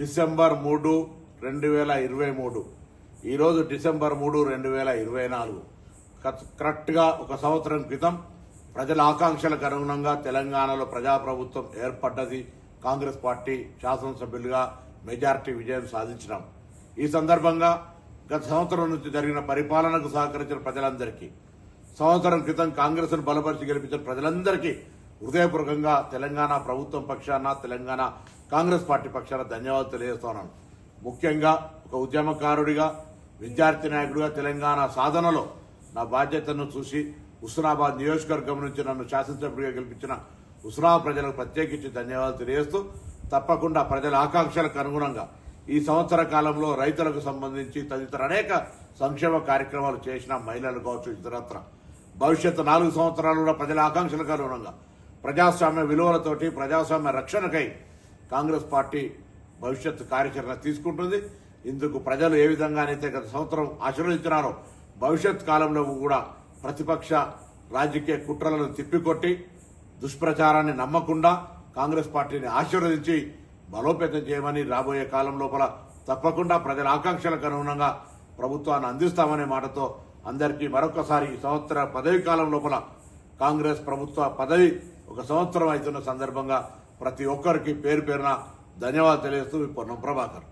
December 3, 2023 ఈరోజు December 3, 2024 కరెక్ట్గా ఒక సంవత్సరం క్రితం ప్రజల ఆకాంక్షలకు అనుగుణంగా తెలంగాణలో ప్రజాప్రభుత్వం ఏర్పడ్డది. కాంగ్రెస్ పార్టీ శాసనసభ్యులుగా మెజార్టీ విజయం సాధించినాం. ఈ సందర్భంగా గత సంవత్సరం నుంచి జరిగిన పరిపాలనకు సహకరించిన ప్రజలందరికీ, సంవత్సరం క్రితం కాంగ్రెస్ ను బలపరిచి గెలిపించిన ప్రజలందరికీ హృదయపూర్వకంగా తెలంగాణ ప్రభుత్వం పక్షాన, తెలంగాణ కాంగ్రెస్ పార్టీ పక్షాన ధన్యవాదాలు తెలియజేస్తున్నాను. ముఖ్యంగా ఒక ఉద్యమకారుడిగా, విద్యార్థి నాయకుడిగా తెలంగాణ సాధనలో నా బాధ్యతను చూసి హుస్నాబాద్ నియోజకవర్గం నుంచి నన్ను శాసనసభ్యుడిగా గెలిపించిన హుస్నాబాద్ ప్రజలకు ప్రత్యేకించి ధన్యవాదాలు తెలియజేస్తూ, తప్పకుండా ప్రజల ఆకాంక్షలకు అనుగుణంగా ఈ సంవత్సర కాలంలో రైతులకు సంబంధించి తదితర అనేక సంక్షేమ కార్యక్రమాలు చేసిన మహిళలు కావచ్చు, ఇతరత్ర భవిష్యత్తు 4 సంవత్సరాలు కూడా ప్రజల ఆకాంక్షలకు అనుగుణంగా ప్రజాస్వామ్య విలువలతోటి ప్రజాస్వామ్య రక్షణకై కాంగ్రెస్ పార్టీ భవిష్యత్తు కార్యాచరణ తీసుకుంటుంది. ఇందుకు ప్రజలు ఏ విధంగానైతే గత సంవత్సరం ఆశీర్వదించినారో భవిష్యత్ కాలంలో కూడా ప్రతిపక్ష రాజకీయ కుట్రలను తిప్పికొట్టి దుష్ప్రచారాన్ని నమ్మకుండా కాంగ్రెస్ పార్టీని ఆశీర్వదించి బలోపేతం చేయమని రాబోయే కాలం లోపల తప్పకుండా ప్రజల ఆకాంక్షలకు అనుగుణంగా ప్రభుత్వాన్ని అందిస్తామనే మాటతో అందరికీ మరొకసారి ఈ సంవత్సర పదవి కాలం లోపల కాంగ్రెస్ ప్రభుత్వ పదవి 1 సంవత్సరం అవుతున్న సందర్భంగా ప్రతి ఒక్కరికి పేరు పేరున ధన్యవాదాలు తెలియజేస్తూ పొన్నం ప్రభాకర్.